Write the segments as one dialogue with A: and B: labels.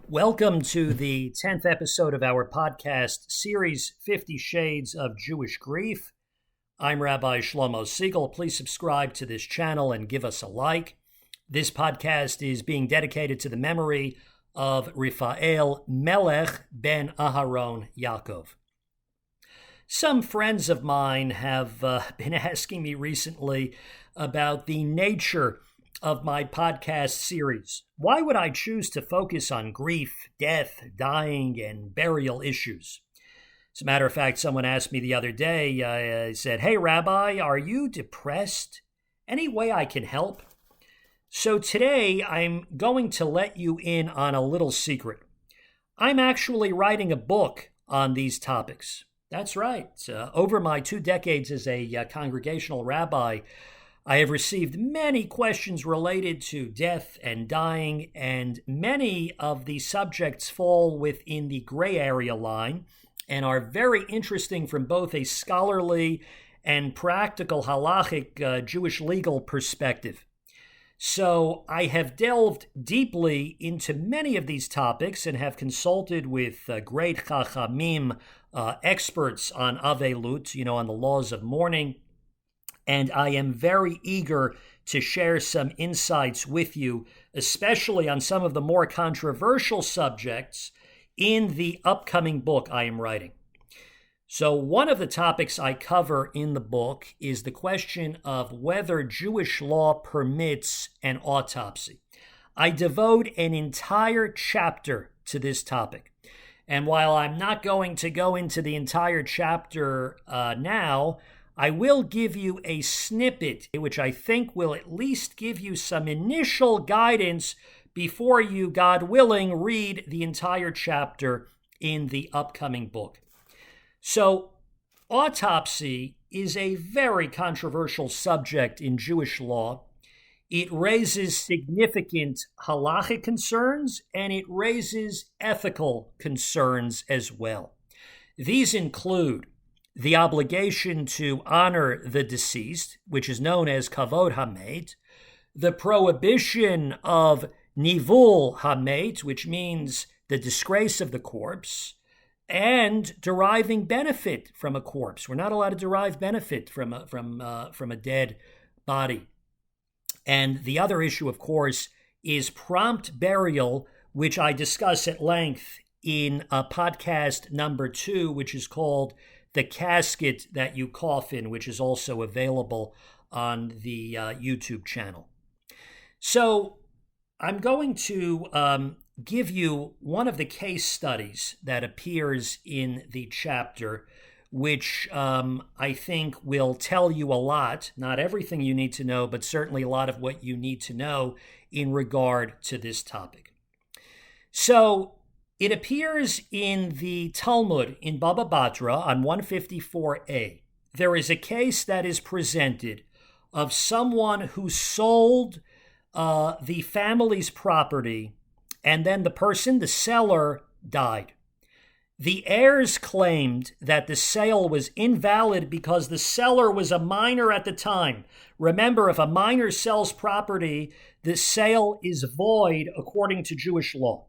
A: Welcome to the 10th episode of our podcast series, 50 Shades of Jewish Grief. I'm Rabbi Shlomo Segal. Please subscribe to this channel and give us a like. This podcast is being dedicated to the memory of Raphael Melech ben Aharon Yaakov. Some friends of mine have been asking me recently about the nature of my podcast series. Why would I choose to focus on grief, death, dying, and burial issues? As a matter of fact, someone asked me the other day, said, "Hey, Rabbi, are you depressed? Any way I can help?" So today I'm going to let you in on a little secret. I'm actually writing a book on these topics. That's right. Over my 2 decades as a congregational rabbi, I have received many questions related to death and dying, and many of the subjects fall within the gray area line and are very interesting from both a scholarly and practical halachic Jewish legal perspective. So I have delved deeply into many of these topics and have consulted with great chachamim, experts on avelut, on the laws of mourning. And I am very eager to share some insights with you, especially on some of the more controversial subjects in the upcoming book I am writing. So one of the topics I cover in the book is the question of whether Jewish law permits an autopsy. I devote an entire chapter to this topic. And while I'm not going to go into the entire chapter now, I will give you a snippet, which I think will at least give you some initial guidance before you, God willing, read the entire chapter in the upcoming book. So, autopsy is a very controversial subject in Jewish law. It raises significant halachic concerns, and it raises ethical concerns as well. These include the obligation to honor the deceased, which is known as kavod hamet, the prohibition of nivul hamet, which means the disgrace of the corpse, and deriving benefit from a corpse. We're not allowed to derive benefit from a dead body. And the other issue, of course, is prompt burial, which I discuss at length in podcast number 2, which is called The Casket That You Coffin, which is also available on the YouTube channel. So I'm going to give you one of the case studies that appears in the chapter, which I think will tell you a lot, not everything you need to know, but certainly a lot of what you need to know in regard to this topic. So it appears in the Talmud in Baba Batra on 154a. There is a case that is presented of someone who sold the family's property, and then the person, the seller, died. The heirs claimed that the sale was invalid because the seller was a minor at the time. Remember, if a minor sells property, the sale is void according to Jewish law.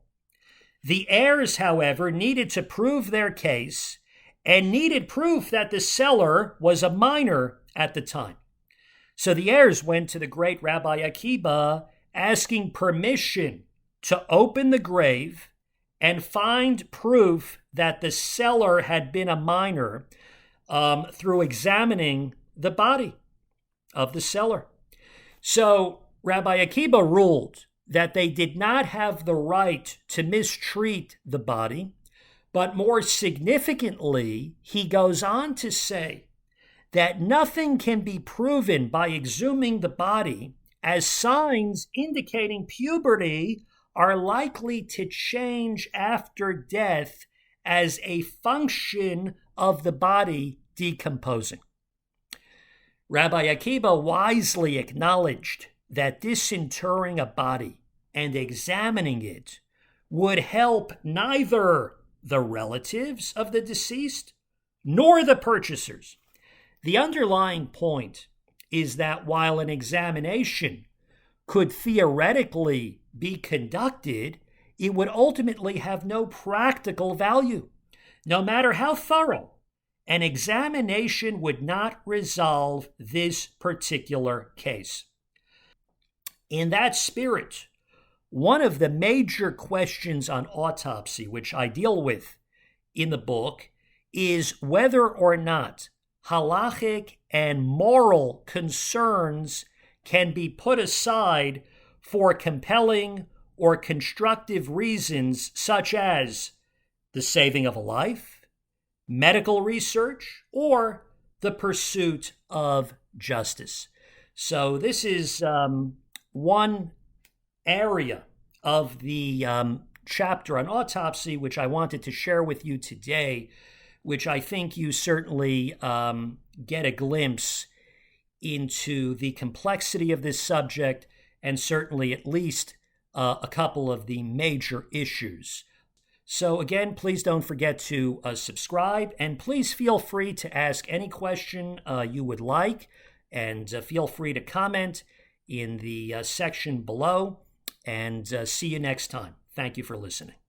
A: The heirs, however, needed to prove their case and needed proof that the seller was a minor at the time. So the heirs went to the great Rabbi Akiba asking permission to open the grave and find proof that the seller had been a minor through examining the body of the seller. So Rabbi Akiba ruled that they did not have the right to mistreat the body, but more significantly, he goes on to say that nothing can be proven by exhuming the body, as signs indicating puberty are likely to change after death as a function of the body decomposing. Rabbi Akiba wisely acknowledged that disinterring a body and examining it would help neither the relatives of the deceased nor the purchasers. The underlying point is that while an examination could theoretically be conducted, it would ultimately have no practical value. No matter how thorough, an examination would not resolve this particular case. In that spirit, one of the major questions on autopsy, which I deal with in the book, is whether or not halachic and moral concerns can be put aside for compelling or constructive reasons such as the saving of a life, medical research, or the pursuit of justice. So this is one area of the chapter on autopsy which I wanted to share with you today, which I think you certainly get a glimpse into the complexity of this subject and certainly at least a couple of the major issues. So again, please don't forget to subscribe, and please feel free to ask any question you would like, and feel free to comment in the section below, and see you next time. Thank you for listening.